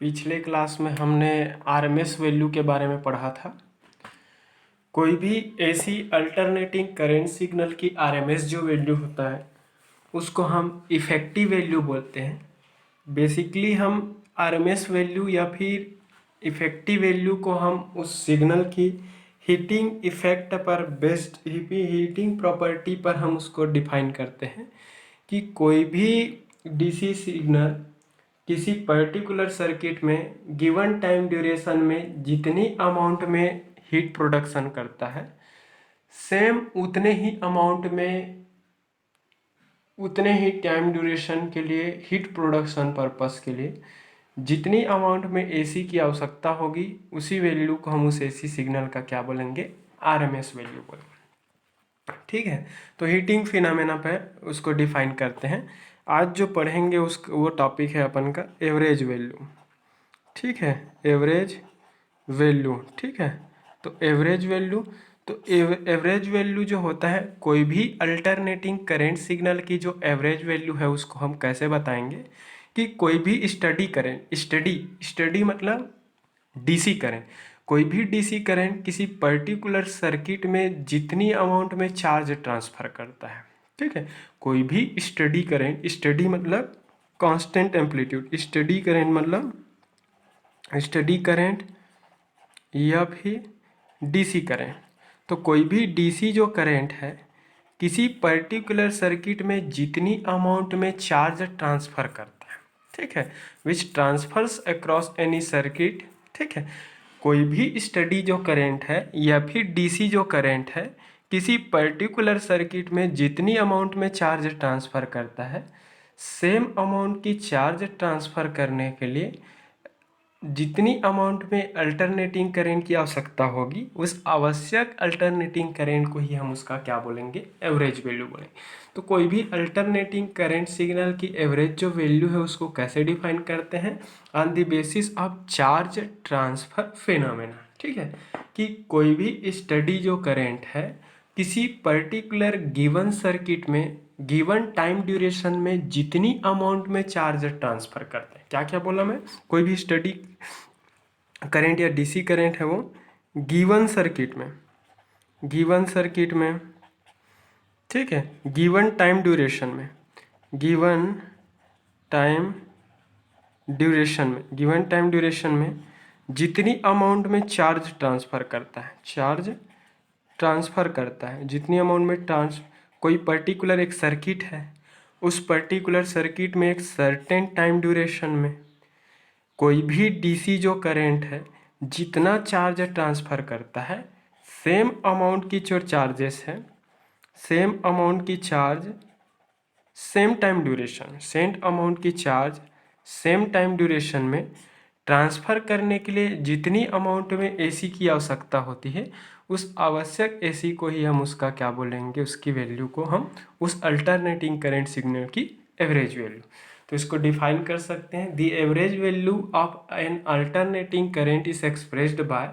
पिछले क्लास में हमने आरएमएस वैल्यू के बारे में पढ़ा था। कोई भी ऐसी अल्टरनेटिंग करंट सिग्नल की आरएमएस जो वैल्यू होता है उसको हम इफ़ेक्टिव वैल्यू बोलते हैं। बेसिकली हम आरएमएस वैल्यू या फिर इफ़ेक्टिव वैल्यू को हम उस सिग्नल की हीटिंग इफ़ेक्ट पर बेस्ड हीटिंग प्रॉपर्टी पर हम उसको डिफाइन करते हैं कि कोई भी डीसी सिग्नल किसी पर्टिकुलर सर्किट में गिवन टाइम ड्यूरेशन में जितनी अमाउंट में हीट प्रोडक्शन करता है, सेम उतने ही अमाउंट में उतने ही टाइम ड्यूरेशन के लिए हीट प्रोडक्शन पर्पस के लिए जितनी अमाउंट में एसी की आवश्यकता होगी उसी वैल्यू को हम उस एसी सिग्नल का क्या बोलेंगे, आरएमएस वैल्यू बोलेंगे। ठीक है, तो हीटिंग फिनोमेना पर उसको डिफाइन करते हैं। आज जो पढ़ेंगे वो टॉपिक है अपन का एवरेज वैल्यू। ठीक है, एवरेज वैल्यू। ठीक है, तो एवरेज वैल्यू, तो एवरेज वैल्यू जो होता है कोई भी अल्टरनेटिंग करंट सिग्नल की जो एवरेज वैल्यू है उसको हम कैसे बताएंगे कि कोई भी स्टडी मतलब डीसी करंट, कोई भी डीसी करंट किसी पर्टिकुलर सर्किट में जितनी अमाउंट में चार्ज ट्रांसफर करता है। ठीक है, कोई भी स्टडी मतलब कांस्टेंट एम्पलीट्यूड, स्टडी करंट या फिर डीसी करंट। तो कोई भी डीसी जो करंट है किसी पर्टिकुलर सर्किट में जितनी अमाउंट में चार्ज ट्रांसफर करता है, ठीक है, विच ट्रांसफर्स अक्रॉस एनी सर्किट। ठीक है, कोई भी स्टडी जो करंट है या फिर डीसी जो करंट है किसी पर्टिकुलर सर्किट में जितनी अमाउंट में चार्ज ट्रांसफ़र करता है, सेम अमाउंट की चार्ज ट्रांसफ़र करने के लिए जितनी अमाउंट में अल्टरनेटिंग करंट की आवश्यकता होगी उस आवश्यक अल्टरनेटिंग करंट को ही हम उसका क्या बोलेंगे, एवरेज वैल्यू बोलेंगे। तो कोई भी अल्टरनेटिंग करंट सिग्नल की एवरेज जो वैल्यू है उसको कैसे डिफाइन करते हैं, on the basis of charge transfer phenomena. ठीक है, कि कोई भी स्टडी जो करंट है किसी पर्टिकुलर गिवन सर्किट में गिवन टाइम ड्यूरेशन में जितनी अमाउंट में चार्ज ट्रांसफर करते हैं, क्या क्या बोला मैं, कोई भी स्टडी करंट या डीसी करंट है वो गिवन सर्किट में, ठीक है, गिवन टाइम ड्यूरेशन में जितनी अमाउंट में चार्ज ट्रांसफ़र करता है, जितनी अमाउंट में कोई पर्टिकुलर एक सर्किट है, उस पर्टिकुलर सर्किट में एक सर्टेन टाइम ड्यूरेशन में कोई भी डीसी जो करंट है जितना चार्ज ट्रांसफ़र करता है, सेम अमाउंट की जो चार्जेस है, सेम अमाउंट की चार्ज सेम टाइम ड्यूरेशन में ट्रांसफ़र करने के लिए जितनी अमाउंट में एसी की आवश्यकता होती है उस आवश्यक एसी को ही हम उसका क्या बोलेंगे, उसकी वैल्यू को हम उस अल्टरनेटिंग करंट सिग्नल की एवरेज वैल्यू। तो इसको डिफाइन कर सकते हैं, the average value of an alternating current is expressed by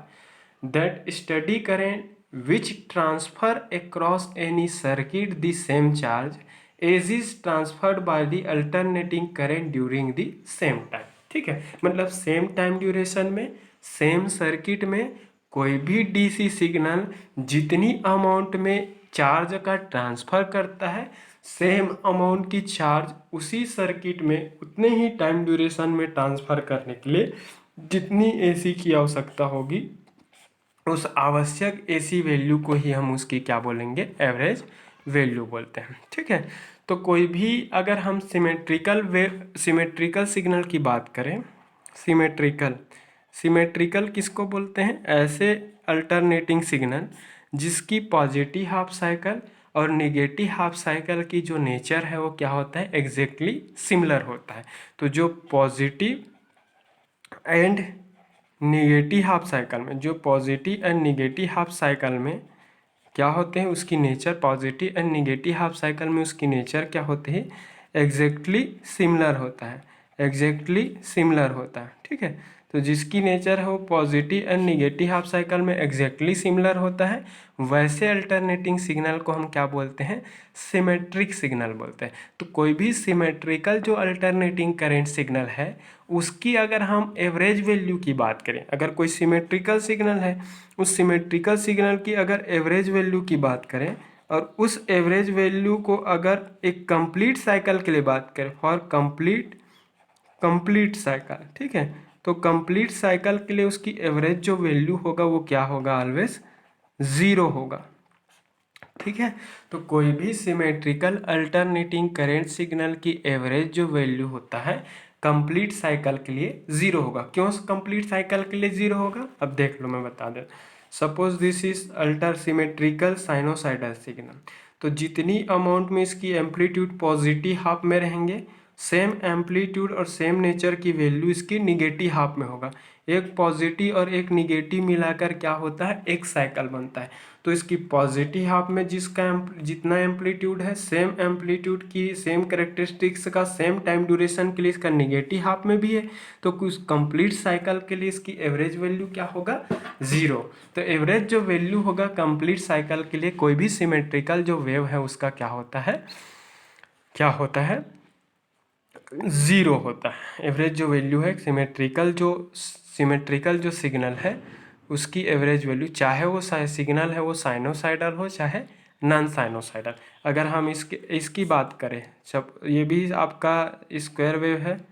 that steady current which transfer across any circuit the same charge as is transferred by the alternating current during the same time. ठीक है, मतलब same time duration में same circuit में कोई भी DC signal जितनी amount में charge का ट्रांसफ़र करता है, सेम अमाउंट की चार्ज उसी सर्किट में उतने ही टाइम ड्यूरेशन में ट्रांसफ़र करने के लिए जितनी एसी की आवश्यकता होगी उस आवश्यक एसी वैल्यू को ही हम उसकी क्या बोलेंगे, एवरेज वैल्यू बोलते हैं। ठीक है, तो कोई भी अगर हम सिमेट्रिकल सिग्नल की बात करें, सिमेट्रिकल किसको बोलते हैं, ऐसे अल्टरनेटिंग सिग्नल जिसकी पॉजिटिव हाफ साइकिल और नेगेटिव हाफ साइकिल की जो नेचर है वो क्या होता है, एग्जैक्टली सिमिलर होता है। तो जो positive and negative half cycle में, जो positive and negative half cycle में क्या होते हैं, उसकी nature positive and negative half cycle में उसकी नेचर क्या होती है, एग्जैक्टली सिमिलर होता है। ठीक है, तो जिसकी नेचर है वो positive and negative half cycle में एग्जैक्टली सिमिलर होता है, वैसे अल्टरनेटिंग सिग्नल को हम क्या बोलते हैं, सिमेट्रिक सिग्नल बोलते हैं। तो कोई भी सिमेट्रिकल जो अल्टरनेटिंग करंट सिग्नल है उसकी अगर हम एवरेज वैल्यू की बात करें, अगर कोई सिमेट्रिकल सिग्नल है उस सिमेट्रिकल सिग्नल की अगर एवरेज वैल्यू की बात करें और उस एवरेज वैल्यू को अगर एक कंप्लीट साइकिल के लिए बात करें, फॉर कंप्लीट साइकिल, ठीक है, तो कंप्लीट साइकिल के लिए उसकी एवरेज जो वैल्यू होगा वो क्या होगा, ऑलवेज 0 होगा। ठीक है, तो कोई भी सिमेट्रिकल अल्टरनेटिंग करंट सिग्नल की एवरेज जो वैल्यू होता है कंप्लीट साइकिल के लिए 0 होगा। क्यों कंप्लीट साइकिल के लिए 0 होगा, अब देख लो मैं बता दें। Suppose this is alter symmetrical sinusoidal signal, तो जितनी अमाउंट में इसकी एम्पलीट्यूड पॉजिटिव हाफ में रहेंगे, सेम एम्पलीट्यूड और सेम नेचर की वैल्यू इसकी निगेटिव हाफ में होगा। एक पॉजिटिव और एक निगेटिव मिलाकर क्या होता है, एक साइकिल बनता है। तो इसकी पॉजिटिव हाफ में जितना एम्पलीट्यूड है, सेम एम्पलीट्यूड की सेम करेक्टरिस्टिक्स का सेम टाइम ड्यूरेशन के लिए इसका निगेटिव हाफ में भी है। तो कुछ कंप्लीट साइकिल के लिए इसकी एवरेज वैल्यू क्या होगा, 0। तो एवरेज जो वैल्यू होगा कंप्लीट साइकिल के लिए कोई भी सिमेट्रिकल जो वेव है उसका क्या होता है, 0 होता है। एवरेज जो वैल्यू है सिमेट्रिकल जो सिग्नल है उसकी एवरेज वैल्यू, चाहे वो सिग्नल है वो साइनोसाइडल हो चाहे नॉन साइनोसाइडल। अगर हम इसकी बात करें, जब ये भी आपका स्क्वायर वेव है,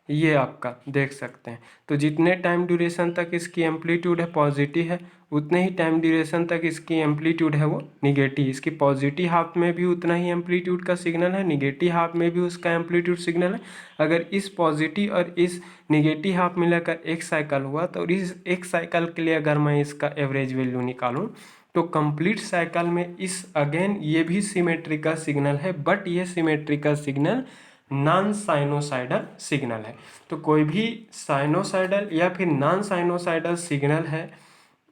ये आपका देख सकते हैं, तो जितने टाइम ड्यूरेशन तक इसकी एम्पलीट्यूड है पॉजिटिव है, उतने ही टाइम ड्यूरेशन तक इसकी एम्पलीट्यूड है वो निगेटिव। इसकी पॉजिटिव हाफ में भी उतना ही एम्पलीट्यूड का सिग्नल है, निगेटिव हाफ में भी उसका एम्पलीट्यूड सिग्नल है। अगर इस पॉजिटिव और इस निगेटिव हाफ मिलाकर एक साइकिल हुआ, तो इस एक साइकिल के लिए अगर मैं इसका एवरेज वैल्यू निकालूँ तो कंप्लीट साइकिल में इस अगेन ये भी सिमेट्रिकल सिग्नल है, बट ये symmetrical signal non sinusoidal signal है। तो कोई भी साइनोसाइडल या फिर नॉन साइनोसाइडल सिग्नल है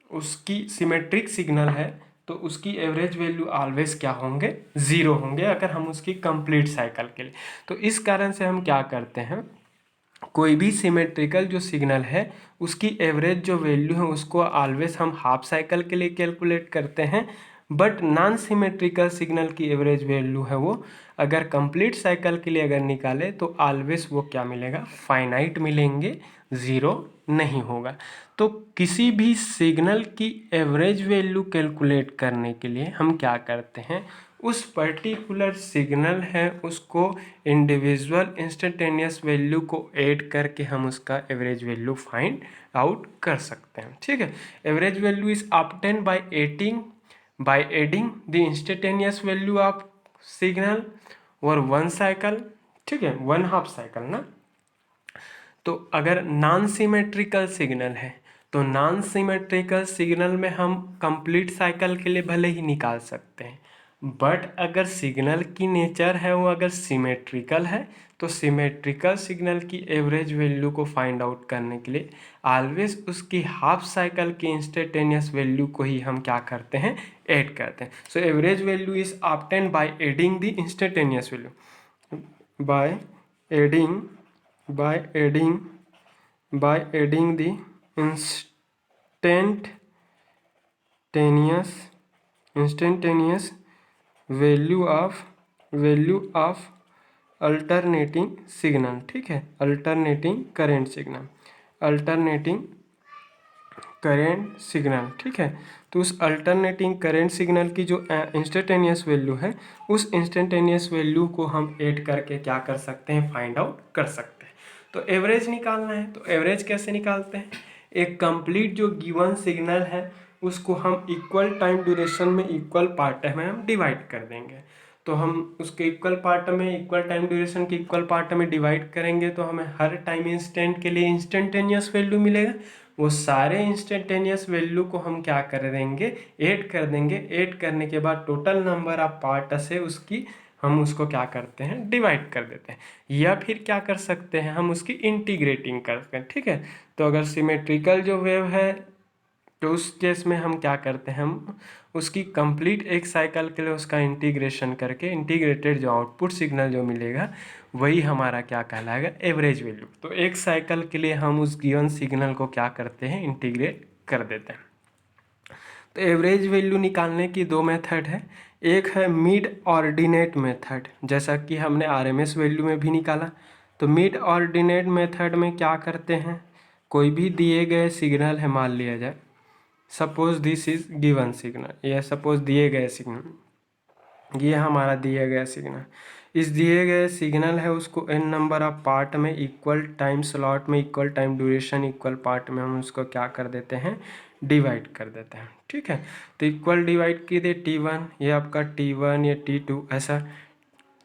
उसकी सिमेट्रिक सिग्नल है, तो उसकी एवरेज वैल्यू ऑलवेज क्या होंगे, 0 होंगे अगर हम उसकी कंप्लीट साइकिल के लिए। तो इस कारण से हम क्या करते हैं, कोई भी सिमेट्रिकल जो सिग्नल है उसकी एवरेज जो वैल्यू है उसको ऑलवेज हम हाफ साइकिल के लिए कैलकुलेट करते हैं, बट नॉन सिमेट्रिकल सिग्नल की एवरेज वैल्यू है वो अगर कंप्लीट साइकिल के लिए अगर निकाले तो ऑलवेज वो क्या मिलेगा, फाइनाइट मिलेंगे, 0 नहीं होगा। तो किसी भी सिग्नल की एवरेज वैल्यू कैलकुलेट करने के लिए हम क्या करते हैं, उस पर्टिकुलर सिग्नल है उसको इंडिविजुअल इंस्टेंटेनियस वैल्यू को ऐड करके हम उसका एवरेज वैल्यू फाइंड आउट कर सकते हैं। ठीक है, average value is obtain by adding the instantaneous value of signal और वन साइकिल, ठीक है, वन हाफ साइकिल ना। तो अगर नॉन सिमेट्रिकल सिग्नल है तो नॉन सिमेट्रिकल सिग्नल में हम कंप्लीट साइकिल के लिए भले ही निकाल सकते हैं, बट अगर सिग्नल की नेचर है वो अगर सिमेट्रिकल है तो सिमेट्रिकल सिग्नल की एवरेज वैल्यू को फाइंड आउट करने के लिए ऑलवेज उसकी हाफ साइकिल की इंस्टेंटेनियस वैल्यू को ही हम क्या करते हैं, ऐड करते हैं। सो average value is obtained by adding the instantaneous value by adding the instantaneous value of alternating signal, ठीक है, alternating current signal, ठीक है। तो उस अल्टरनेटिंग करेंट सिग्नल की जो इंस्टेंटेनियस वैल्यू है उस इंस्टेंटेनियस वैल्यू को हम ऐड करके क्या कर सकते हैं, फाइंड आउट कर सकते हैं। तो एवरेज निकालना है, तो एवरेज कैसे निकालते हैं, एक कंप्लीट जो गिवन सिग्नल है उसको हम इक्वल टाइम ड्यूरेशन में इक्वल पार्ट में हम डिवाइड कर देंगे। तो हम उसके इक्वल पार्ट में इक्वल टाइम ड्यूरेशन के इक्वल पार्ट में डिवाइड करेंगे तो हमें हर टाइम इंस्टेंट के लिए इंस्टेंटेनियस वैल्यू मिलेगा। वो सारे इंस्टेंटेनियस वैल्यू को हम क्या कर देंगे, ऐड कर देंगे। ऐड करने के बाद टोटल नंबर ऑफ पार्ट से उसकी हम उसको क्या करते हैं, डिवाइड कर देते हैं। या फिर क्या कर सकते हैं, हम उसकी इंटीग्रेटिंग करते हैं। ठीक है, तो अगर सिमेट्रिकल जो वेव है तो उस केस में हम क्या करते हैं, हम उसकी कंप्लीट एक साइकिल के लिए उसका इंटीग्रेशन करके इंटीग्रेटेड जो आउटपुट सिग्नल जो मिलेगा वही हमारा क्या कहलाएगा, एवरेज वैल्यू। तो एक साइकिल के लिए हम उस गिवन सिग्नल को क्या करते हैं, इंटीग्रेट कर देते हैं। तो एवरेज वैल्यू निकालने की दो मेथड है, एक है मिड ऑर्डिनेट मेथड, जैसा कि हमने आरएमएस वैल्यू में भी निकाला। तो मिड ऑर्डिनेट मेथड में क्या करते हैं, कोई भी दिए गए सिग्नल है, मान लिया जाए suppose this is given signal, या सपोज दिए गए सिग्नल, ये हमारा दिया गया सिग्नल, इस दिए गए सिग्नल है उसको n नंबर ऑफ पार्ट में इक्वल टाइम स्लॉट में equal time duration equal part में हम उसको क्या कर देते हैं, डिवाइड कर देते हैं। ठीक है, तो इक्वल डिवाइड की दे T1, ये आपका T1, ये T2 ऐसा।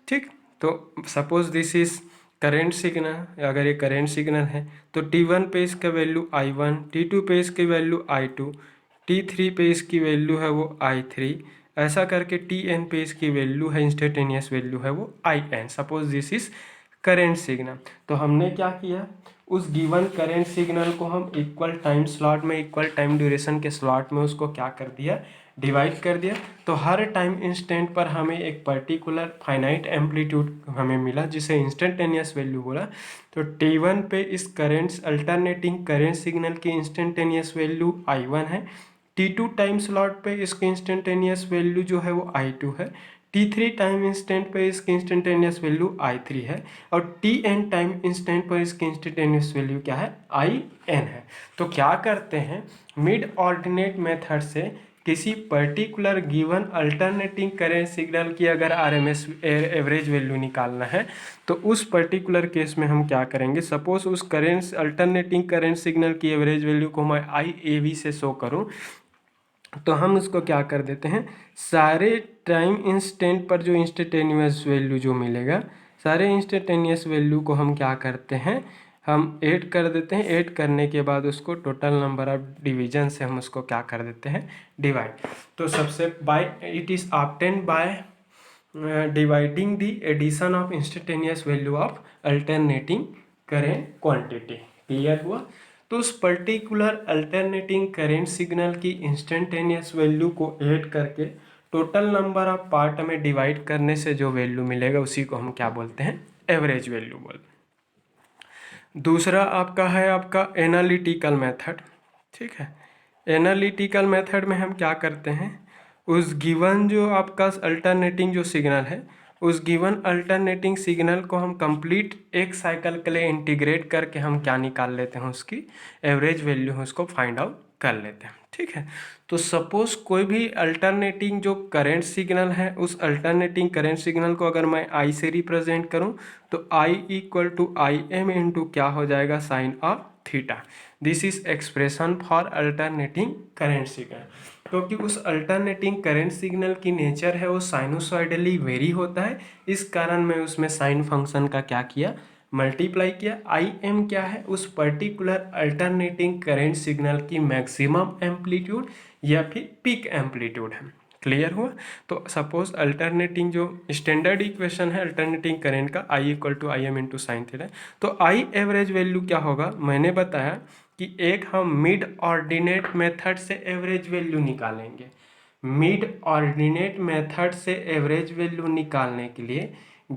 ठीक, तो suppose this is current signal, अगर ये करेंट सिग्नल है तो T1 पे इसका वैल्यू I1, T2 पे इसकी वैल्यू I2, T3 पे इसकी वैल्यू है वो I3, ऐसा करके Tn पे इसकी वैल्यू है, इंस्टेंटेनियस वैल्यू है वो In। Suppose this is current signal. तो हमने क्या किया, उस गिवन करेंट सिग्नल को हम इक्वल टाइम स्लॉट में इक्वल टाइम ड्यूरेशन के स्लॉट में उसको क्या कर दिया, डिवाइड कर दिया। तो हर टाइम इंस्टेंट पर हमें एक पर्टिकुलर फाइनाइट एम्पलीट्यूड हमें मिला, जिसे इंस्टेंटेनियस वैल्यू बोला। तो T1 पे इस करेंट अल्टरनेटिंग करेंट सिग्नल की इंस्टेंटेनियस वैल्यू I1 है, T2 टाइम स्लॉट पे इसकी इंस्टेंटेनियस वैल्यू जो है वो I2 है, T3 टाइम इंस्टेंट पे इसकी इंस्टेंटेनियस वैल्यू I3 है, और Tn टाइम इंस्टेंट पर इसकी इंस्टेंटेनियस वैल्यू क्या है, In है। तो क्या करते हैं, मिड ऑर्डिनेट मेथड से किसी particular given alternating current signal की अगर आरएमएस एवरेज वैल्यू निकालना है तो उस पर्टिकुलर केस में हम क्या करेंगे, सपोज उस करेंट अल्टरनेटिंग करेंट सिग्नल की एवरेज वैल्यू को मैं IAV से शो करूं, तो हम उसको क्या कर देते हैं, सारे टाइम इंस्टेंट पर जो इंस्टेंटेनियस वैल्यू जो मिलेगा, सारे इंस्टेंटेनियस वैल्यू को हम क्या करते हैं, हम ऐड कर देते हैं। ऐड करने के बाद उसको टोटल नंबर ऑफ डिवीजन से हम उसको क्या कर देते हैं, डिवाइड। तो सबसे by it is obtained by dividing the addition of instantaneous value of alternating current quantity. Clear हुआ। तो उस पर्टिकुलर अल्टरनेटिंग करेंट सिग्नल की इंस्टेंटेनियस वैल्यू को ऐड करके टोटल नंबर ऑफ पार्ट में डिवाइड करने से जो वैल्यू मिलेगा उसी को हम क्या बोलते हैं, एवरेज वैल्यू बोलते हैं। दूसरा आपका है आपका एनालिटिकल मेथड। ठीक है, एनालिटिकल मेथड में हम क्या करते हैं, उस गिवन जो आपका अल्टरनेटिंग जो सिग्नल है, उस गिवन अल्टरनेटिंग सिग्नल को हम कंप्लीट एक साइकिल के लिए इंटीग्रेट करके हम क्या निकाल लेते हैं, उसकी एवरेज वैल्यू है उसको फाइंड आउट कर लेते हैं। ठीक है, तो सपोज कोई भी अल्टरनेटिंग जो करेंट सिग्नल है, उस अल्टरनेटिंग करेंट सिग्नल को अगर मैं I से रिप्रेजेंट करूं तो I equal to IM into क्या हो जाएगा, sine of theta. This is expression for alternating current signal. क्योंकि उस अल्टरनेटिंग करेंट सिग्नल की नेचर है वो साइनोसॉइडली वेरी होता है, इस कारण मैं उसमें साइन फंक्शन का क्या किया, मल्टीप्लाई किया। IM क्या है, उस पर्टिकुलर अल्टरनेटिंग करेंट सिग्नल की मैक्सिमम एम्पलीट्यूड या फिर पीक एम्पलीट्यूड है। क्लियर हुआ। तो सपोज अल्टरनेटिंग जो स्टैंडर्ड इक्वेशन है अल्टरनेटिंग करेंट का, I equal to IM into sine theta. तो I एवरेज वैल्यू क्या होगा, मैंने बताया कि एक हम मिड ऑर्डिनेट मेथड से एवरेज वैल्यू निकालेंगे। मिड ऑर्डिनेट मेथड से एवरेज वैल्यू निकालने के लिए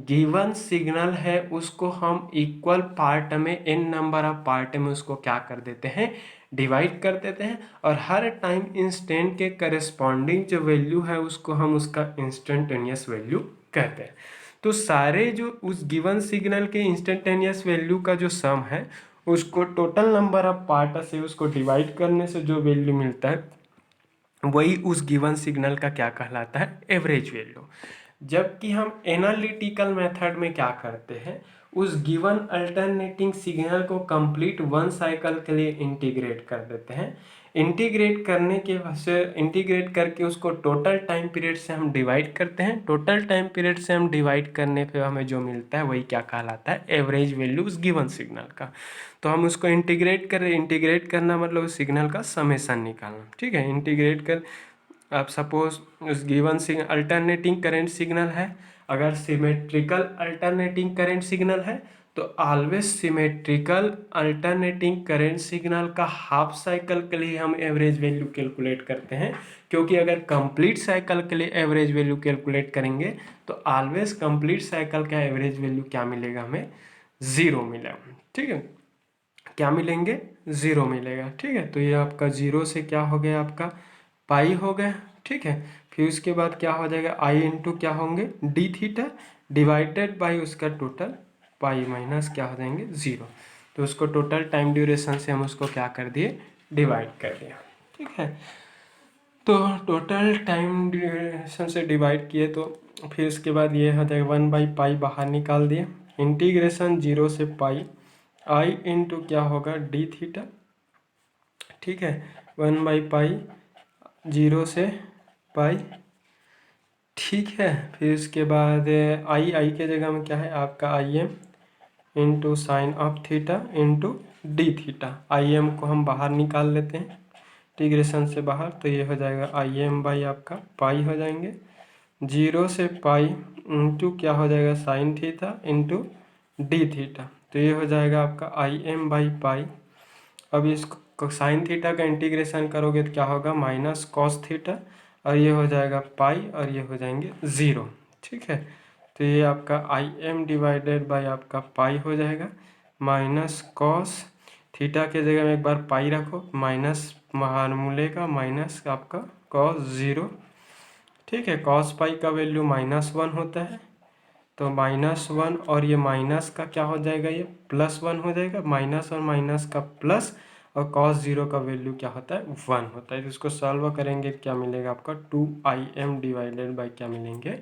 गिवन सिग्नल है उसको हम इक्वल पार्ट में n नंबर ऑफ पार्ट में उसको क्या कर देते हैं, डिवाइड कर देते हैं, और हर टाइम इंस्टेंट के करस्पॉन्डिंग जो वैल्यू है उसको हम उसका इंस्टेंटेनियस वैल्यू कहते हैं। तो सारे जो उस गिवन सिग्नल के इंस्टेंटेनियस वैल्यू का जो सम है उसको टोटल नंबर ऑफ पार्ट से उसको डिवाइड करने से जो वैल्यू मिलता है वही उस गिवन सिग्नल का क्या कहलाता है, एवरेज वैल्यू। जबकि हम एनालिटिकल मेथड में क्या करते हैं, उस गिवन अल्टरनेटिंग सिग्नल को कंप्लीट वन साइकिल के लिए इंटीग्रेट कर देते हैं। इंटीग्रेट करने के से इंटीग्रेट करके उसको टोटल टाइम पीरियड से हम डिवाइड करते हैं। टोटल टाइम पीरियड से हम डिवाइड करने पे हमें जो मिलता है वही क्या कहलाता है, एवरेज वैल्यू उस गिवन सिग्नल का। तो हम उसको इंटीग्रेट कर, इंटीग्रेट करना मतलब उस सिग्नल का समेशन निकालना। ठीक है, इंटीग्रेट कर, आप सपोज उस given signal alternating current signal है, अगर सिमेट्रिकल अल्टरनेटिंग करेंट सिग्नल है तो always symmetrical alternating current signal का हाफ साइकिल के लिए हम एवरेज वैल्यू कैलकुलेट करते हैं, क्योंकि अगर कंप्लीट साइकिल के लिए एवरेज वैल्यू कैलकुलेट करेंगे तो ऑलवेज कंप्लीट साइकिल का एवरेज वैल्यू क्या मिलेगा, हमें 0 मिलेगा। ठीक है, क्या मिलेंगे, 0 मिलेगा। ठीक है, तो ये आपका 0 से क्या हो गया, आपका पाई हो गया। ठीक है, फिर उसके बाद क्या हो जाएगा, आई इंटू क्या होंगे, डी थीटा डिवाइडेड बाई उसका टोटल पाई माइनस क्या हो जाएंगे, 0। तो उसको टोटल टाइम ड्यूरेशन से हम उसको क्या कर दिए, डिवाइड कर दिया। ठीक है, तो टोटल टाइम ड्यूरेशन से डिवाइड किए तो फिर उसके बाद ये हो जाएगा 1/पाई बाहर निकाल दिए, इंटीग्रेशन 0 से पाई आई इंटू क्या होगा, डी थीटा। ठीक है, 1/पाई 0 से पाई। ठीक है, फिर उसके बाद आई के जगह में क्या है आपका I am into sine of theta into D theta. I am को हम बाहर निकाल लेते हैं इंटीग्रेशन से बाहर, तो ये हो जाएगा आई एम बाई आपका पाई हो जाएंगे 0 से पाई इंटू क्या हो जाएगा, sine theta into D theta. तो ये हो जाएगा आपका आई एम बाई पाई। अब इसको साइन थीटा का इंटीग्रेशन करोगे तो क्या होगा, माइनस कॉस थीटा, और ये हो जाएगा पाई और ये हो जाएंगे 0। ठीक है, तो ये आपका आई एम डिवाइडेड बाई आपका पाई हो जाएगा माइनस कॉस थीटा के जगह में एक बार पाई रखो, माइनस महामूले का माइनस आपका कॉस 0। ठीक है, कॉस पाई का वैल्यू -1 होता है, तो -1 और ये माइनस का क्या हो जाएगा, ये +1 हो जाएगा, माइनस और माइनस का प्लस, और cos 0 का वैल्यू क्या होता है, 1 होता है। तो इसको सॉल्व करेंगे क्या मिलेगा आपका, 2im डिवाइडेड बाई क्या मिलेंगे,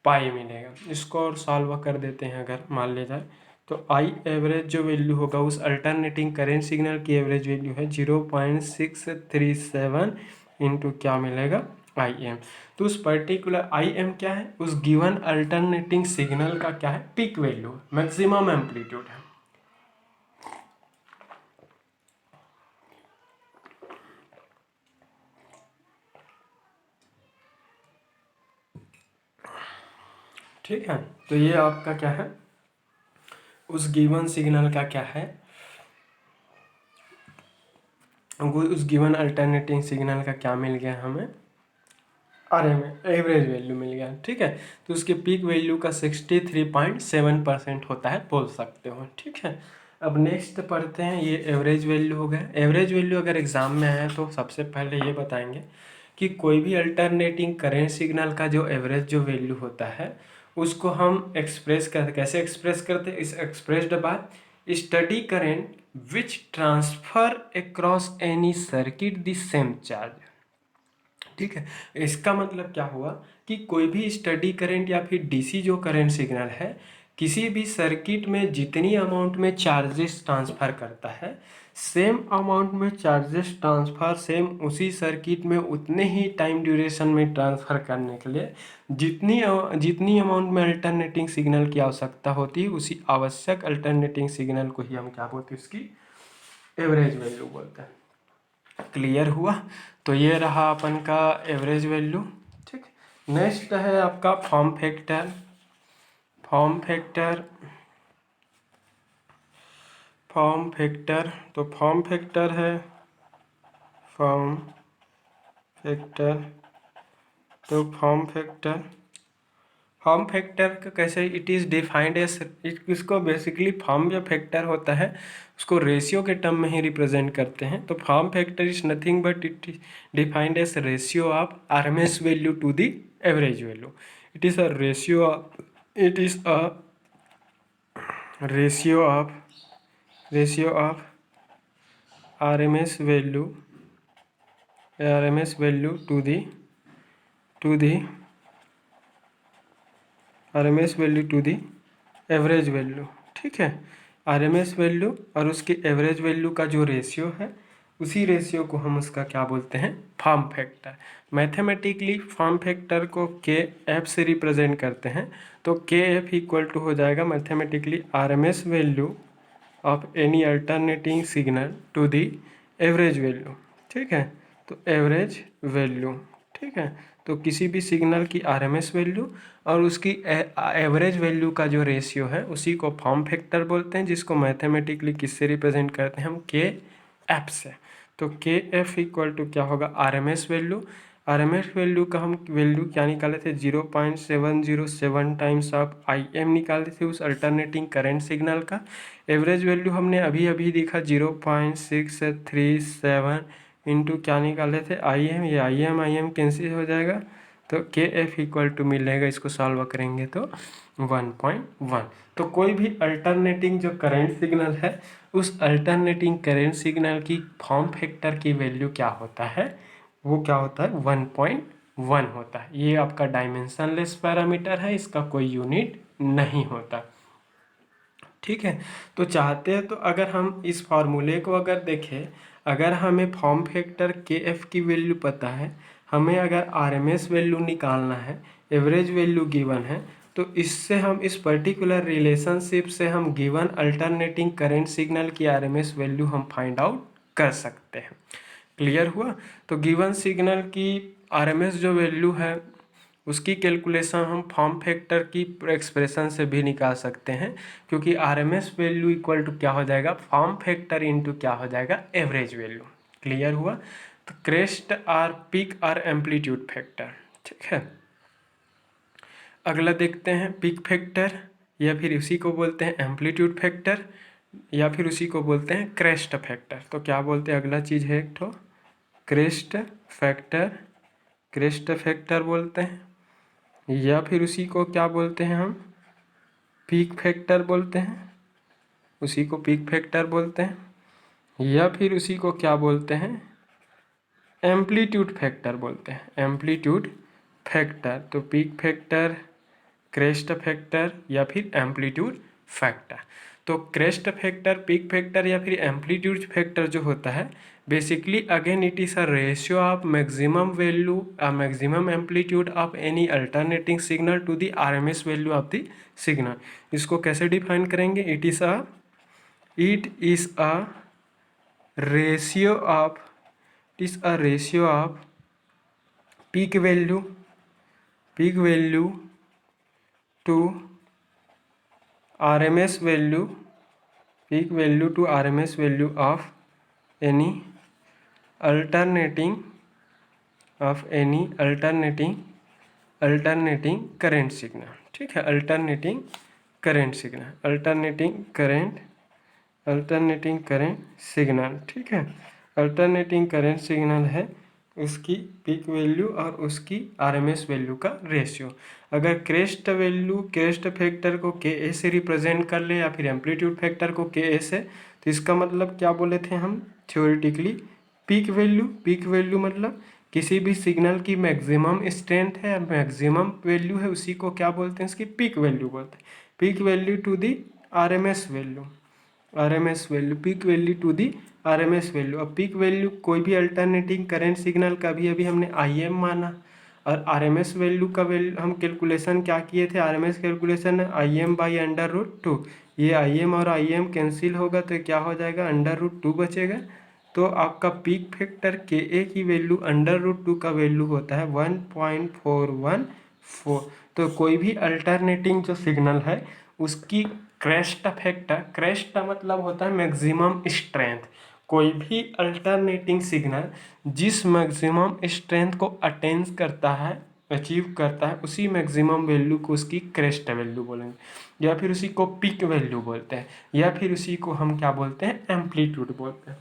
पाई मिलेगा। इसको और सॉल्व कर देते हैं अगर मान लिया जाए, तो आई एवरेज जो वैल्यू होगा उस अल्टरनेटिंग करेंट सिग्नल की एवरेज वैल्यू है 0.637 इंटू क्या मिलेगा, आई एम। तो उस पर्टिकुलर आई एम क्या है, उस गिवन अल्टरनेटिंग सिग्नल का क्या है, पीक वैल्यू, मैक्सिमम एम्पलीट्यूड है। ठीक है, तो ये आपका क्या है, उस गिवन सिग्नल का क्या है, उस गिवन अल्टरनेटिंग सिग्नल का क्या मिल गया हमें, आरएम एवरेज वैल्यू मिल गया। ठीक है, तो उसके पीक वैल्यू का 63.7% होता है, बोल सकते हो। ठीक है, अब नेक्स्ट पढ़ते हैं, ये एवरेज वैल्यू हो गया। एवरेज वैल्यू अगर एग्जाम में आए तो सबसे पहले ये बताएंगे कि कोई भी अल्टरनेटिंग करेंट सिग्नल का जो एवरेज जो वैल्यू होता है उसको हम एक्सप्रेस कर कैसे एक्सप्रेस करते हैं, इस expressed by study current which transfer across any circuit the same charge. ठीक है, इसका मतलब क्या हुआ कि कोई भी स्टडी करंट या फिर डीसी जो करंट सिग्नल है किसी भी सर्किट में जितनी अमाउंट में चार्जेस ट्रांसफ़र करता है, सेम अमाउंट में चार्जेस ट्रांसफ़र सेम उसी सर्किट में उतने ही टाइम ड्यूरेशन में ट्रांसफ़र करने के लिए जितनी जितनी अमाउंट में अल्टरनेटिंग सिग्नल की आवश्यकता होती है उसी आवश्यक अल्टरनेटिंग सिग्नल को ही हम क्या बोलते हैं, उसकी एवरेज वैल्यू बोलते हैं। क्लियर हुआ, तो ये रहा अपन का एवरेज वैल्यू। ठीक, नेक्स्ट है आपका फॉर्म फैक्टर। फॉर्म फैक्टर तो फॉर्म फैक्टर है, फॉर्म फैक्टर तो फॉर्म फैक्टर का कैसे, इट इज़ डिफाइंड एज, इसको बेसिकली फॉर्म जो फैक्टर होता है उसको रेशियो के टर्म में ही रिप्रेजेंट करते हैं। तो form factor is nothing but it is defined as ratio of RMS value to the average value. It is a ratio, it is a ratio of RMS value to the RMS value to the average value. ठीक है, RMS value और उसकी average value का जो ratio है उसी ratio को हम उसका क्या बोलते हैं, form factor. Mathematically form factor को के एफ से रिप्रेजेंट करते हैं, तो के एफ इक्वल टू हो जाएगा mathematically RMS value of any alternating signal to the average value. ठीक है, तो एवरेज वैल्यू। ठीक है, तो किसी भी सिग्नल की आरएमएस वैल्यू और उसकी एवरेज वैल्यू का जो रेशियो है उसी को फॉर्म फैक्टर बोलते हैं, जिसको मैथमेटिकली किससे रिप्रेजेंट करते हैं हम, के एफ से। तो के एफ इक्वल टू क्या होगा, आरएमएस वैल्यू। आरएमएस वैल्यू का हम वैल्यू क्या निकाले थे, 0.707 टाइम्स ऑफ आई एम निकाले थे उस अल्टरनेटिंग करंट सिग्नल का। एवरेज वैल्यू हमने अभी अभी देखा 0.637 इंटू क्या निकाले थे, आई एम। ये आई एम कैंसिल हो जाएगा तो के एफ इक्वल टू मिलेगा, इसको सॉल्व करेंगे तो 1.1। तो कोई भी अल्टरनेटिंग जो करंट सिग्नल है उस अल्टरनेटिंग करंट सिग्नल की फॉर्म फैक्टर की वैल्यू क्या होता है, वो क्या होता है, 1.1 होता है। ये आपका डायमेंशनलेस पैरामीटर है, इसका कोई यूनिट नहीं होता। ठीक है, तो चाहते हैं तो अगर हम इस फार्मूले को अगर देखें, अगर हमें फॉर्म फैक्टर के एफ की वैल्यू पता है, हमें अगर आरएमएस वैल्यू निकालना है, एवरेज वैल्यू गिवन है, तो इससे हम इस पर्टिकुलर रिलेशनशिप से हम गिवन अल्टरनेटिंग करंट सिग्नल की आरएमएस वैल्यू हम फाइंड आउट कर सकते हैं। क्लियर हुआ। तो गिवन सिग्नल की आरएमएस जो वैल्यू है उसकी कैलकुलेशन हम फॉर्म फैक्टर की एक्सप्रेशन से भी निकाल सकते हैं, क्योंकि आरएमएस वैल्यू इक्वल टू क्या हो जाएगा, फॉर्म फैक्टर इनटू क्या हो जाएगा, एवरेज वैल्यू। क्लियर हुआ। तो crest or peak or amplitude factor. ठीक है, अगला देखते हैं पीक फैक्टर, या फिर उसी को बोलते हैं एम्पलीट्यूड फैक्टर, या फिर उसी को बोलते हैं क्रेस्ट फैक्टर। तो क्या बोलते हैं, अगला चीज़ है एक तो क्रेस्ट फैक्टर, क्रेस्ट फैक्टर बोलते हैं, या फिर उसी को क्या बोलते हैं हम, पीक फैक्टर बोलते हैं, उसी को पीक फैक्टर बोलते हैं, या फिर उसी को क्या बोलते हैं, एम्पलीट्यूड फैक्टर बोलते हैं, एम्पलीट्यूड फैक्टर। तो पीक फैक्टर, क्रेस्ट फैक्टर या फिर एम्पलीट्यूड फैक्टर। तो क्रेस्ट फैक्टर, पीक फैक्टर या फिर एम्पलीट्यूड फैक्टर जो होता है, basically again it is a ratio of maximum value maximum amplitude of any alternating signal to the RMS value of the signal. इसको कैसे डिफाइन करेंगे, it is a ratio of peak value to RMS value, peak value to RMS value of any alternating current signal। ठीक है, alternating current signal, ठीक है, alternating current signal है, उसकी peak value और उसकी आरएमएस वैल्यू का रेशियो। अगर क्रेस्ट फैक्टर को के ए से रिप्रेजेंट कर ले या फिर एम्पलीट्यूड फैक्टर को के ए से, तो इसका मतलब क्या बोले थे हम थ्योरेटिकली, पीक वैल्यू मतलब किसी भी सिग्नल की मैक्सिमम स्ट्रेंथ है, मैक्सिमम वैल्यू है, उसी को क्या बोलते हैं, इसकी पीक वैल्यू बोलते हैं। Peak value to the RMS value, peak value to the RMS value. अब पीक वैल्यू कोई भी अल्टरनेटिंग करंट सिग्नल का भी अभी हमने आईएम माना, और आरएमएस वैल्यू का वैल्यू हम कैलकुलेशन क्या किए थे, आरएमएस कैलकुलेशन है IM/√2। ये IM और IM कैंसिल होगा तो क्या हो जाएगा, √2 बचेगा। तो आपका पीक फैक्टर के ए की वैल्यू √2 का वैल्यू होता है 1.414। तो कोई भी अल्टरनेटिंग जो सिग्नल है उसकी क्रेस्ट मतलब होता है मैक्सिमम स्ट्रेंथ। कोई भी अल्टरनेटिंग सिग्नल जिस मैक्सिमम स्ट्रेंथ को अचीव करता है उसी मैक्सिमम वैल्यू को उसकी क्रेस्ट वैल्यू बोलेंगे, या फिर उसी को पीक वैल्यू बोलते हैं, या फिर उसी को हम क्या बोलते हैं, एम्पलीट्यूड बोलते हैं।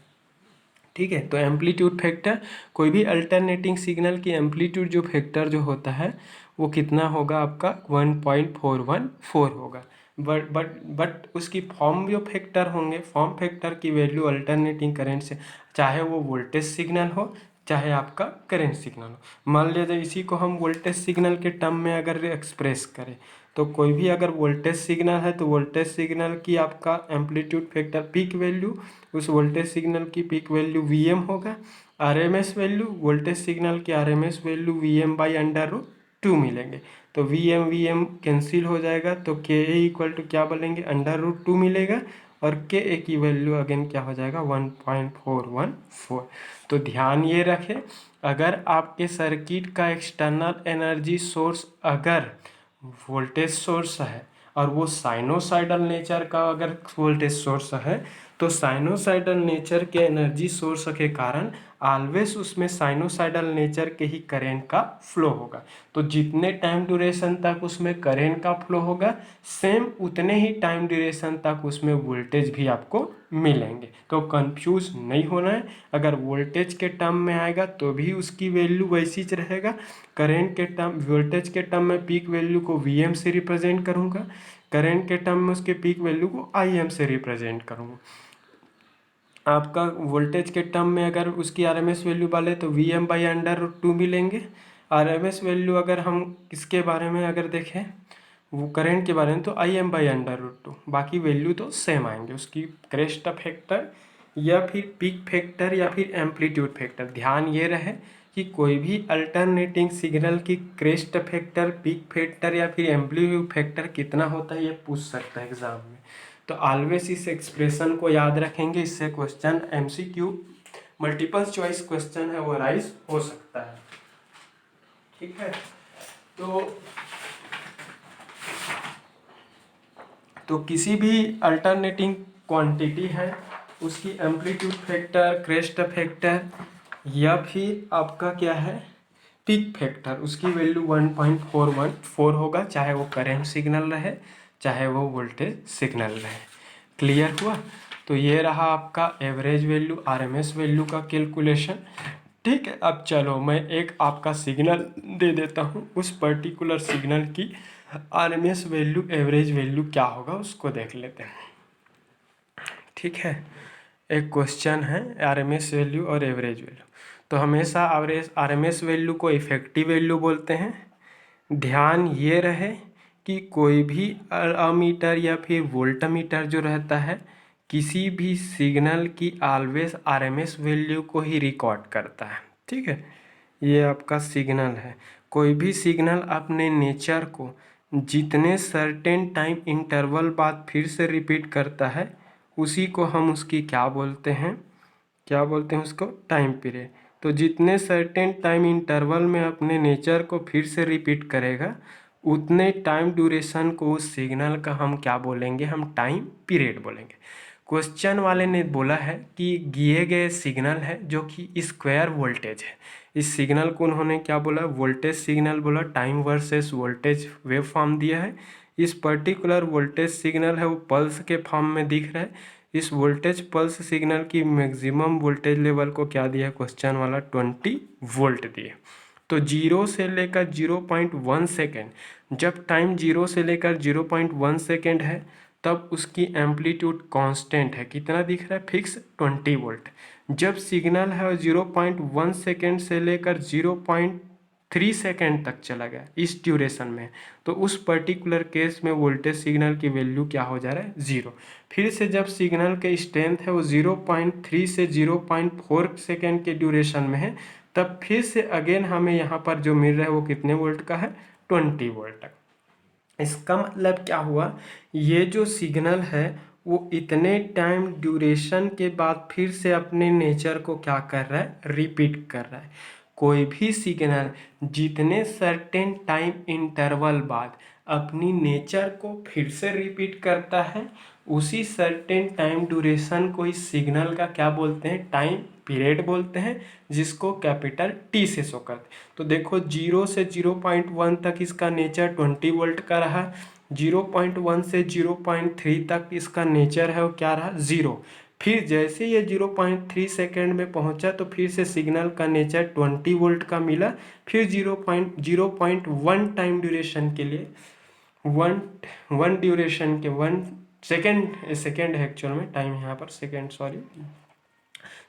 ठीक है, तो एम्पलीट्यूड फैक्टर, कोई भी अल्टरनेटिंग सिग्नल की एम्पलीट्यूड जो फैक्टर जो होता है वो कितना होगा आपका 1.414 होगा। बट उसकी फॉर्म जो फैक्टर होंगे, फॉर्म फैक्टर की वैल्यू अल्टरनेटिंग करंट से, चाहे वो वोल्टेज सिग्नल हो चाहे आपका करंट सिग्नल हो। मान लीजिए इसी को हम वोल्टेज सिग्नल के टर्म में अगर एक्सप्रेस करें, तो कोई भी अगर वोल्टेज सिग्नल है तो वोल्टेज सिग्नल की आपका एम्पलीट्यूड फैक्टर पीक वैल्यू, उस वोल्टेज सिग्नल की पीक वैल्यू Vm होगा। आरएमएस वैल्यू, वोल्टेज सिग्नल की आरएमएस वैल्यू Vm/√2 मिलेंगे। तो Vm कैंसिल हो जाएगा, तो के ए इक्वल टू क्या बोलेंगे, √2 मिलेगा। और के ए की वैल्यू अगेन क्या हो जाएगा 1.414। तो ध्यान ये रखें, अगर आपके सर्किट का एक्सटर्नल एनर्जी सोर्स अगर वोल्टेज सोर्स है और वो साइनोसाइडल नेचर का अगर वोल्टेज सोर्स है, तो साइनोसाइडल नेचर के एनर्जी सोर्स के कारण ऑलवेज उसमें साइनोसाइडल नेचर के ही करंट का फ्लो होगा। तो जितने टाइम ड्यूरेशन तक उसमें करंट का फ्लो होगा, सेम उतने ही टाइम ड्यूरेशन तक उसमें वोल्टेज भी आपको मिलेंगे। तो कंफ्यूज नहीं होना है, अगर वोल्टेज के टर्म में आएगा तो भी उसकी वैल्यू वैसी च रहेगा। करंट के टर्म वोल्टेज के टर्म में पीक वैल्यू को Vm से रिप्रेजेंट करूँगा, करंट के टर्म में उसके पीक वैल्यू को Im से रिप्रेजेंट करूँगा। आपका वोल्टेज के टर्म में अगर उसकी RMS वैल्यू डाले तो Vm/√2 मिलेंगे। RMS वैल्यू अगर हम इसके बारे में अगर देखें वो करंट के बारे में तो Im/√2, बाकी वैल्यू तो सेम आएंगे उसकी क्रेस्ट फैक्टर या फिर पीक फैक्टर या फिर एम्पलीट्यूड फैक्टर। ध्यान ये रहे कि कोई भी अल्टरनेटिंग सिग्नल की क्रेस्ट फैक्टर, पीक फैक्टर या फिर एम्पलीट्यूड फैक्टर कितना होता है ये पूछ सकता है एग्जाम में। तो ऑलवेज इस एक्सप्रेशन को याद रखेंगे, इससे question MCQ multiple choice question है वो राइज हो सकता है। ठीक है, तो किसी भी अल्टरनेटिंग क्वांटिटी है उसकी एम्पलीट्यूड फैक्टर, क्रेस्ट फैक्टर या फिर आपका क्या है पीक फैक्टर, उसकी वैल्यू 1.414 होगा, चाहे वो करंट सिग्नल रहे चाहे वो वोल्टेज सिग्नल रहे। क्लियर हुआ? तो ये रहा आपका एवरेज वैल्यू, RMS वैल्यू का कैलकुलेशन। ठीक है, अब चलो मैं एक आपका सिग्नल दे देता हूँ, उस पर्टिकुलर सिग्नल की RMS वैल्यू, एवरेज वैल्यू क्या होगा उसको देख लेते हैं। ठीक है, एक क्वेश्चन है RMS वैल्यू और एवरेज वैल्यू। तो हमेशा RMS वैल्यू को इफेक्टिव वैल्यू बोलते हैं। ध्यान ये रहे कि कोई भी अमीटर या फिर वोल्टमीटर जो रहता है किसी भी सिग्नल की ऑलवेज RMS वैल्यू को ही रिकॉर्ड करता है। ठीक है, ये आपका सिग्नल है, कोई भी सिग्नल अपने नेचर को जितने सर्टेन टाइम इंटरवल बाद फिर से रिपीट करता है उसी को हम उसकी क्या बोलते हैं उसको टाइम पीरियड। तो जितने सर्टेन टाइम इंटरवल में अपने नेचर को फिर से रिपीट करेगा उतने टाइम ड्यूरेशन को उस सिग्नल का हम क्या बोलेंगे, हम टाइम पीरियड बोलेंगे। क्वेश्चन वाले ने बोला है कि दिए गए सिग्नल है जो कि स्क्वायर वोल्टेज है, इस सिग्नल को उन्होंने क्या बोला, वोल्टेज सिग्नल बोला, time versus voltage wave form दिया है। इस पर्टिकुलर वोल्टेज सिग्नल है वो पल्स के फॉर्म में दिख रहा है। इस वोल्टेज पल्स सिग्नल की मैक्सिमम वोल्टेज लेवल को क्या दिया क्वेश्चन वाला, 20 वोल्ट दिए। तो 0 से लेकर 0.1 सेकेंड, जब टाइम 0 से लेकर 0.1 सेकेंड है तब उसकी एम्पलीट्यूड कांस्टेंट है, कितना दिख रहा है, फिक्स 20 वोल्ट। जब सिग्नल है 0.1 सेकेंड से लेकर 0.3 सेकेंड तक चला गया इस ड्यूरेशन में, तो उस पर्टिकुलर केस में वोल्टेज सिग्नल की वैल्यू क्या हो जा रहा है, 0। फिर से जब सिग्नल के स्ट्रेंथ है वो 0.3 से 0.4 सेकेंड के ड्यूरेशन में है, तब फिर से अगेन हमें यहाँ पर जो मिल रहा है वो कितने वोल्ट का है, 20 वोल्ट का। इसका मतलब क्या हुआ, ये जो सिग्नल है वो इतने टाइम ड्यूरेशन के बाद फिर से अपने नेचर को क्या कर रहा है, रिपीट कर रहा है। कोई भी सिग्नल जितने सर्टेन टाइम इंटरवल बाद अपनी नेचर को फिर से रिपीट करता है उसी सर्टेन टाइम ड्यूरेशन को इस सिग्नल का क्या बोलते हैं, टाइम पीरियड बोलते हैं, जिसको कैपिटल T से शो करते हैं। तो देखो 0 से 0.1 तक इसका नेचर 20 वोल्ट का रहा, 0.1 से 0.3 तक इसका नेचर है वो क्या रहा, 0। फिर जैसे ये 0.3 सेकेंड में पहुंचा तो फिर से सिग्नल का नेचर 20 वोल्ट का मिला। फिर 0.1 टाइम ड्यूरेशन के लिए वन ड्यूरेशन के 1 सेकेंड है एक्चुअल में, टाइम यहाँ पर सेकेंड सॉरी।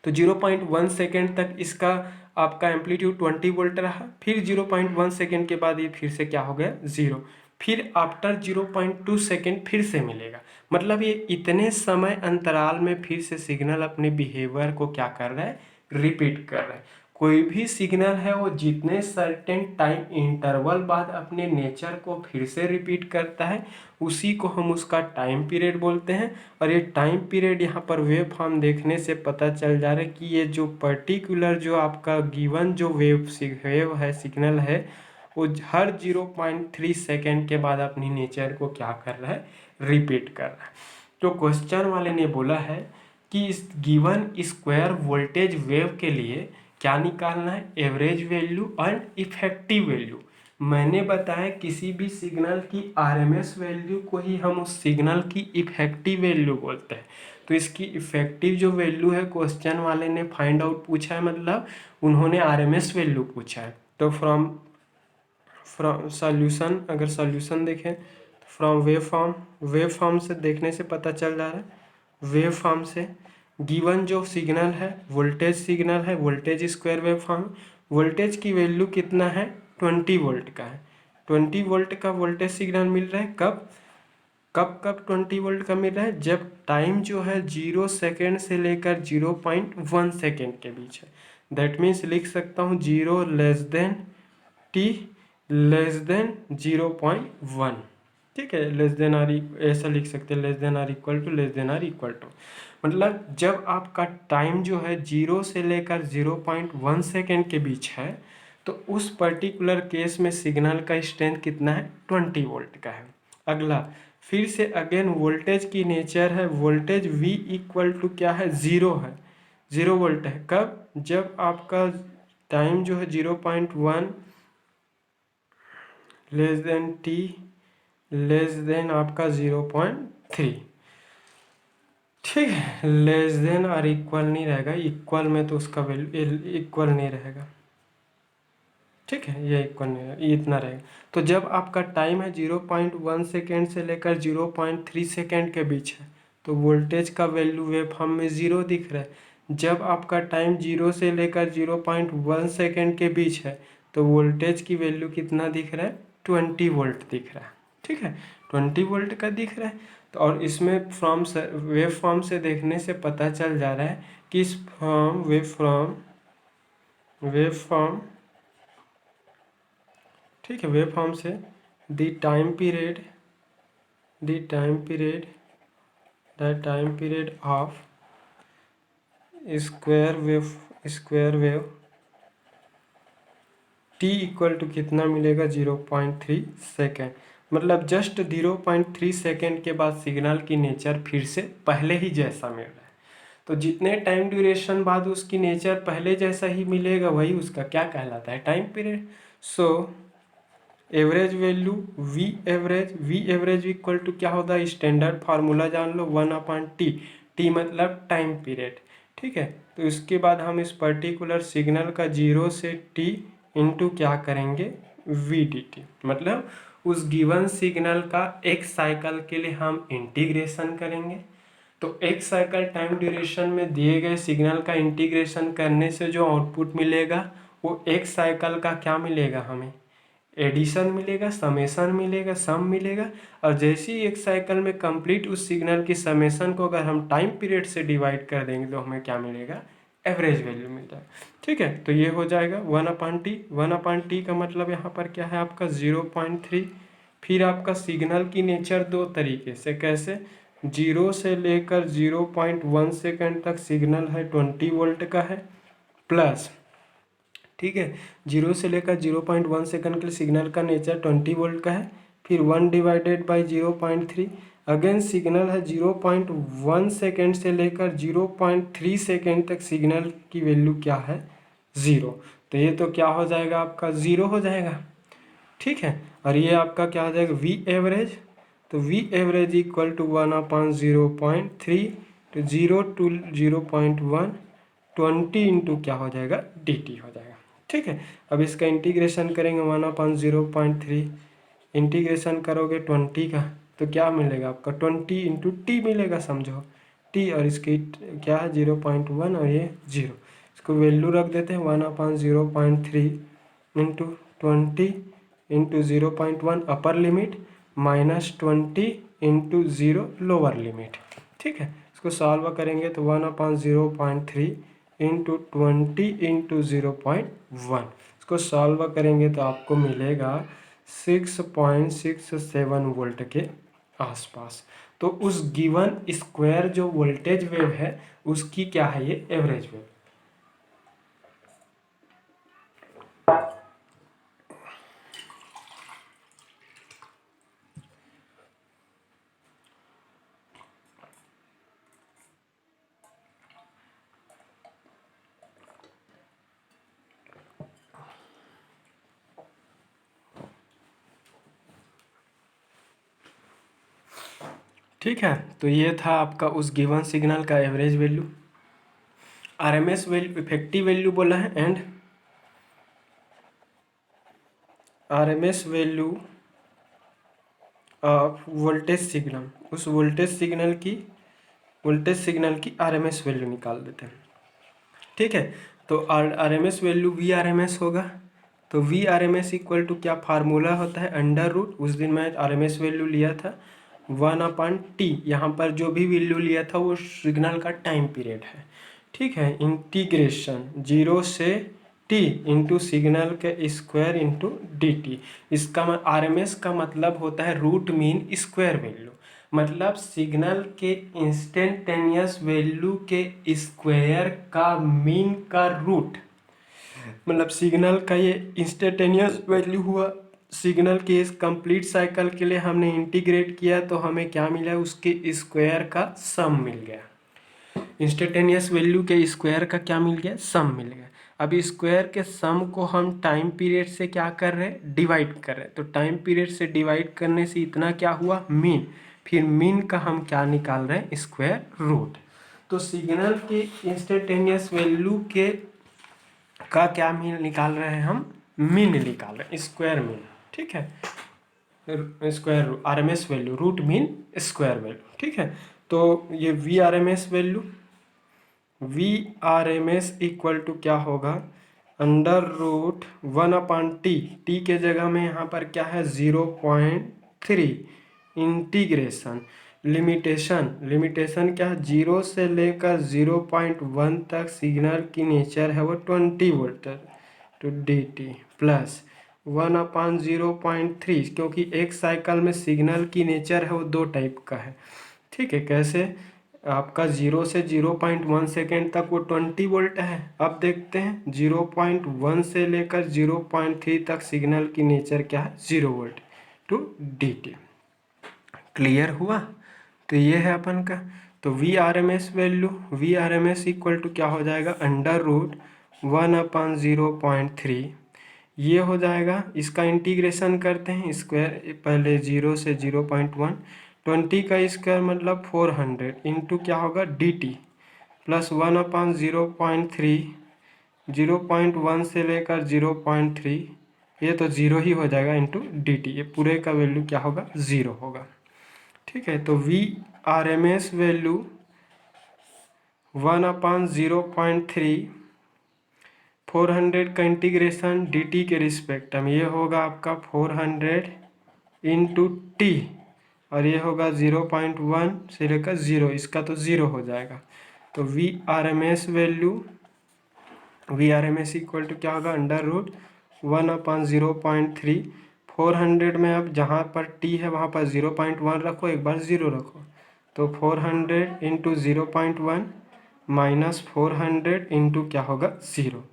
तो 0.1 सेकेंड तक इसका आपका एम्पलीट्यूड 20 वोल्ट रहा। फिर 0.1 सेकेंड के बाद ये फिर से क्या हो गया, 0। फिर आफ्टर 0.2 सेकेंड फिर से मिलेगा। मतलब ये इतने समय अंतराल में फिर से सिग्नल अपने बिहेवियर को क्या कर रहा है, रिपीट कर रहा है। कोई भी सिग्नल है वो जितने सर्टेन टाइम इंटरवल बाद अपने नेचर को फिर से रिपीट करता है उसी को हम उसका टाइम पीरियड बोलते हैं। और ये टाइम पीरियड यहाँ पर वेव फॉर्म देखने से पता चल जा रहा है कि ये जो पर्टिकुलर जो आपका गिवन जो वेव है सिग्नल है वो हर 0.3 सेकेंड के बाद अपनी नेचर को क्या कर रहा है, रिपीट कर रहा है। तो क्वेश्चन वाले ने बोला है कि इस गिवन स्क्वायर वोल्टेज वेव के लिए क्या निकालना है, average value and effective value. मैंने बताया किसी भी सिग्नल की आरएमएस वैल्यू को ही हम उस सिग्नल की इफेक्टिव वैल्यू बोलते हैं। तो इसकी इफेक्टिव जो वैल्यू है क्वेश्चन वाले ने फाइंड आउट पूछा है, मतलब उन्होंने आरएमएस वैल्यू पूछा है। तो फ्रॉम सॉल्यूशन, अगर सॉल्यूशन देखें तो फ्रॉम वेव फॉर्म से देखने से पता चल रहा है, वेव फॉर्म से गिवन जो सिग्नल है वोल्टेज सिग्नल है, voltage square wave form, voltage की वैल्यू कितना है, 20 वोल्ट का है। 20 वोल्ट का वोल्टेज सिग्नल मिल रहा है कब 20 वोल्ट का मिल रहा है, जब टाइम जो है 0 सेकेंड से लेकर 0.1 सेकेंड के बीच है। दैट मीन्स लिख सकता हूँ 0 less than t less than 0.1, ठीक है, लेस देन आर, ऐसा लिख सकते हैं less than or equal to, less than or equal to, मतलब जब आपका टाइम जो है 0 से लेकर 0.1 सेकेंड के बीच है तो उस पर्टिकुलर केस में सिग्नल का स्ट्रेंथ कितना है, 20 वोल्ट का है। अगला फिर से अगेन वोल्टेज की नेचर है, वोल्टेज V इक्वल टू क्या है, 0 है, 0 वोल्ट है। कब, जब आपका टाइम जो है 0.1 less than t less than आपका 0.3, ठीक है, लेस देन और इक्वल नहीं रहेगा, इक्वल में तो उसका वैल्यू इक्वल नहीं रहेगा, ठीक है, ये इक्वल नहीं रहेगा, ये इतना रहेगा। तो जब आपका टाइम है 0.1 सेकेंड से लेकर 0.3 सेकेंड के बीच है तो वोल्टेज का वैल्यू वेव फॉर्म में 0 दिख रहा है। जब आपका टाइम 0 से लेकर 0.1 सेकेंड के बीच है तो वोल्टेज की वैल्यू कितना दिख रहा है, 20 वोल्ट दिख रहा है, ठीक है, 20 वोल्ट का दिख रहा है। तो और इसमें वेव फॉर्म से देखने से पता चल जा रहा है कि इस वेव फॉर्म, ठीक है, वेव फॉर्म से the time period of square wave t equal to कितना मिलेगा, 0.3 सेकेंड, मतलब जस्ट 0.3 सेकेंड के बाद सिग्नल की नेचर फिर से पहले ही जैसा मिल रहा है। तो जितने टाइम ड्यूरेशन बाद उसकी नेचर पहले जैसा ही मिलेगा वही उसका क्या कहलाता है, time period. So average value V average equal to क्या होता है, स्टैंडर्ड फार्मूला जान लो, 1/t, टी मतलब टाइम पीरियड, ठीक है। तो इसके बाद हम इस पर्टिकुलर सिग्नल का 0 से t इंटू क्या करेंगे, वी डी टी, मतलब उस गिवन सिग्नल का एक साइकिल के लिए हम इंटीग्रेशन करेंगे। तो एक साइकिल टाइम ड्यूरेशन में दिए गए सिग्नल का इंटीग्रेशन करने से जो आउटपुट मिलेगा वो एक साइकिल का क्या मिलेगा, हमें एडिशन मिलेगा, समेशन मिलेगा, सम मिलेगा। और जैसे ही एक साइकिल में कंप्लीट उस सिग्नल की समेशन को अगर हम टाइम पीरियड से डिवाइड कर देंगे तो हमें क्या मिलेगा, एवरेज वैल्यू मिल जाएगा, ठीक है। तो ये हो जाएगा 1/t का मतलब यहाँ पर क्या है आपका 0.3। फिर आपका सिग्नल की नेचर दो तरीके से, कैसे, 0 से लेकर 0.1 सेकेंड तक सिग्नल है 20 वोल्ट का है, प्लस, ठीक है, 0 से लेकर 0.1 सेकेंड के लिए सिग्नल का नेचर 20 वोल्ट का है, फिर 1 डिवाइडेड बाई 0.3, अगेन सिग्नल है 0.1 सेकेंड से लेकर 0.3 सेकेंड तक सिग्नल की वैल्यू क्या है, 0। तो ये तो क्या हो जाएगा आपका 0 हो जाएगा, ठीक है। और ये आपका क्या हो जाएगा, वी एवरेज, तो वी एवरेज इक्वल टू 1/0.3 तो 0 to 0.1 20 इंटू क्या हो जाएगा, डी टी हो जाएगा, ठीक है। अब इसका इंटीग्रेशन करेंगे 1/0.3, इंटीग्रेशन करोगे 20 का तो क्या मिलेगा आपका 20 इंटू टी मिलेगा, समझो टी, और इसकी क्या है 0.1 और ये 0, इसको वैल्यू रख देते हैं 1/0.3 into 20 into 0.1 upper limit minus 20 into 0 lower limit, ठीक है। इसको सॉल्व करेंगे तो 1/0.3 इंटू 20 इंटू 0.1, इसको सॉल्व करेंगे तो आपको मिलेगा 6.67 वोल्ट के आसपास। तो उस गिवन स्क्वायर जो वोल्टेज वेव है उसकी क्या है, ये एवरेज वेव। ठीक है, तो ये था आपका उस गिवन सिग्नल का average value. RMS value effective value बोला है and RMS value of voltage signal, उस वोल्टेज सिग्नल की आरएमएस वैल्यू निकाल देते हैं। ठीक है, तो आरएमएस वैल्यू वी आरएमएस होगा। तो वी आरएमएस इक्वल टू क्या फार्मूला होता है, अंडर रूट, उस दिन मैं आरएमएस वैल्यू लिया था 1/t। यहाँ पर जो भी वैल्यू लिया था वो सिग्नल का टाइम पीरियड है। ठीक है, इंटीग्रेशन 0 से t इंटू सिग्नल के स्क्वायर इंटू डी टी। इसका आरएमएस का मतलब होता है रूट मीन स्क्वायर वैल्यू, मतलब सिग्नल के इंस्टेंटेनियस वैल्यू के स्क्वायर का मीन का रूट। मतलब सिग्नल का ये इंस्टेंटेनियस वैल्यू हुआ। सिग्नल के इस कंप्लीट साइकिल के लिए हमने इंटीग्रेट किया तो हमें क्या मिला, उसके स्क्वायर का सम मिल गया। इंस्टेंटेनियस वैल्यू के स्क्वायर का क्या मिल गया, सम मिल गया। अब स्क्वायर के सम को हम टाइम पीरियड से क्या कर रहे हैं, डिवाइड कर रहे हैं। तो टाइम पीरियड से डिवाइड करने से इतना क्या हुआ, मीन। फिर मीन का हम क्या निकाल रहे हैं, स्क्वायर रूट। तो सिग्नल के इंस्टेंटेनियस वैल्यू के का क्या मीन निकाल रहे हैं हम, मीन निकाल रहे हैं, स्क्वायर मीन। ठीक है, square RMS value, root mean square value. ठीक है, तो ये V RMS value, V RMS equal to क्या होगा, अंडर रूट 1/t। टी के जगह में यहाँ पर क्या है 0.3 इंटीग्रेशन लिमिटेशन क्या है, 0 से लेकर 0.1 तक सिग्नल की नेचर है वो 20 volt to D T plus 1/0.3, क्योंकि एक साइकिल में सिग्नल की नेचर है वो दो टाइप का है। ठीक है, कैसे, आपका 0 से 0.1 सेकेंड तक वो 20 वोल्ट है। अब देखते हैं 0.1 से लेकर 0.3 तक सिग्नल की नेचर क्या है, 0 volt to D T. Clear हुआ, तो ये है अपन का। तो V R M S equal to क्या हो जाएगा, अंडर रूट 1/0.3। ये हो जाएगा, इसका इंटीग्रेशन करते हैं, स्क्वायर पहले 0 से 0.1, 20 का स्क्वायर मतलब 400 इंटू क्या होगा डी टी प्लस 1/0.3, 0.1 से लेकर 0.3, ये तो 0 ही हो जाएगा इंटू डी टी, ये पूरे का वैल्यू क्या होगा, 0 होगा। ठीक है, तो V R M S value 1/0.3, 400 का इंटीग्रेशन डी टी के रिस्पेक्ट में, ये होगा आपका 400 इंटू टी, और ये होगा 0.1 से लेकर 0, इसका तो 0 हो जाएगा। तो V R M S equal to क्या होगा, अंडर रूट 1/0.3, 400 में अब जहाँ पर टी है वहाँ पर 0.1 रखो, एक बार 0 रखो, तो 400 इंटू 0.1 माइनस 400 इंटू क्या होगा 0,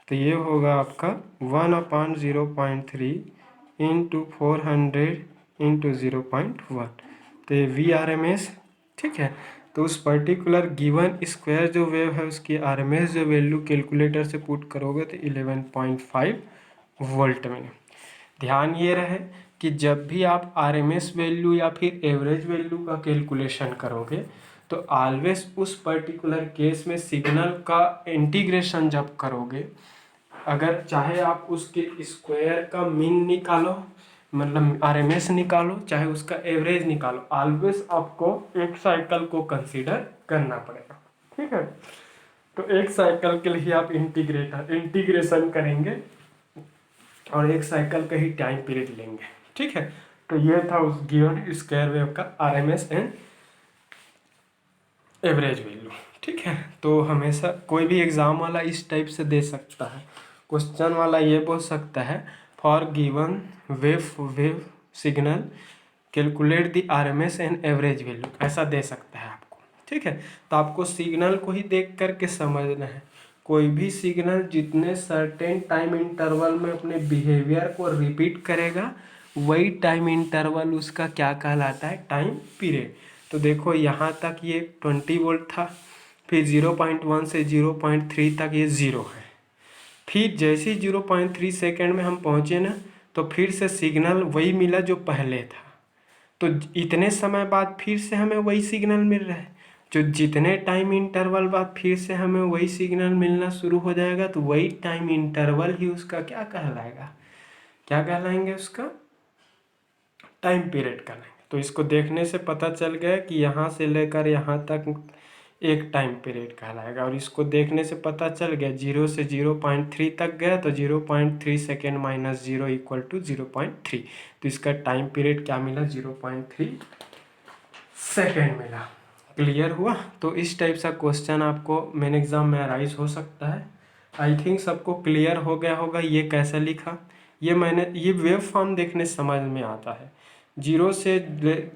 तो ये होगा आपका 1/0.3 इंटू 400 इंटू 0.1, तो ये वी आर एम एस। ठीक है, तो उस पर्टिकुलर गिवन स्क्वायर जो वेव है उसकी आरएमएस जो वैल्यू कैलकुलेटर से पुट करोगे तो 11.5 वोल्ट में। ध्यान ये रहे कि जब भी आप आरएमएस वैल्यू या फिर एवरेज वैल्यू का कैलकुलेशन करोगे तो ऑलवेज उस पर्टिकुलर केस में सिग्नल का इंटीग्रेशन जब करोगे, अगर चाहे आप उसके स्क्वायर का मीन निकालो, मतलब आरएमएस निकालो, चाहे उसका एवरेज निकालो, ऑलवेज आपको एक साइकिल को कंसीडर करना पड़ेगा। ठीक है, तो एक साइकिल के लिए आप इंटीग्रेशन करेंगे और एक साइकिल का ही टाइम पीरियड लेंगे। ठीक है, तो ये था उस गिवन स्क्वायर वेव का आरएमएस एंड एवरेज वैल्यू। ठीक है, तो हमेशा कोई भी एग्ज़ाम वाला इस टाइप से दे सकता है। क्वेश्चन वाला ये बोल सकता है for given wave signal calculate the RMS and average value, ऐसा दे सकता है आपको। ठीक है, तो आपको सिग्नल को ही देख करके समझना है। कोई भी सिग्नल जितने सर्टेन टाइम इंटरवल में अपने बिहेवियर को रिपीट करेगा, वही टाइम इंटरवल उसका क्या कहलाता है, टाइम पीरियड। तो देखो यहाँ तक ये 20 वोल्ट था, फिर 0.1 से 0.3 तक ये 0 है। फिर जैसे ही 0.3 सेकेंड में हम पहुँचे ना, तो फिर से सिग्नल वही मिला जो पहले था। तो इतने समय बाद फिर से हमें वही सिग्नल मिल रहा है। जो जितने टाइम इंटरवल बाद फिर से हमें वही सिग्नल मिलना शुरू हो जाएगा, तो वही टाइम इंटरवल ही उसका क्या कहलाएगा, क्या कहलाएंगे, उसका टाइम पीरियड कहलाएंगे। तो इसको देखने से पता चल गया कि यहाँ से लेकर यहाँ तक एक टाइम पीरियड कहलाएगा। और इसको देखने से पता चल गया 0 से 0.3 तक गया, तो 0.3 सेकेंड माइनस 0 इक्वल टू 0.3। तो इसका टाइम पीरियड क्या मिला, 0.3 सेकेंड मिला। क्लियर हुआ। तो इस टाइप सा क्वेश्चन आपको मेन एग्जाम में अराइज हो सकता है। आई थिंक सबको क्लियर हो गया होगा ये कैसे लिखा। ये वेव फॉर्म देखने समझ में आता है। 0 से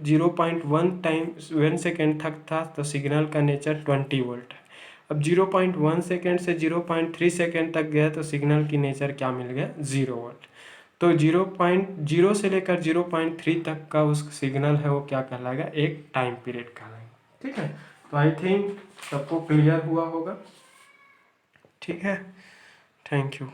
0.1 टाइम 1 सेकेंड तक था, तो सिग्नल का नेचर 20 वोल्ट है। अब 0.1 सेकेंड से 0.3 सेकेंड तक गया, तो सिग्नल की नेचर क्या मिल गया, 0 वोल्ट। तो 0.0 से लेकर 0.3 तक का उस सिग्नल है वो क्या कहलाएगा, एक टाइम पीरियड कहलाएगा। ठीक है, तो आई थिंक सबको क्लियर हुआ होगा। ठीक है, थैंक यू।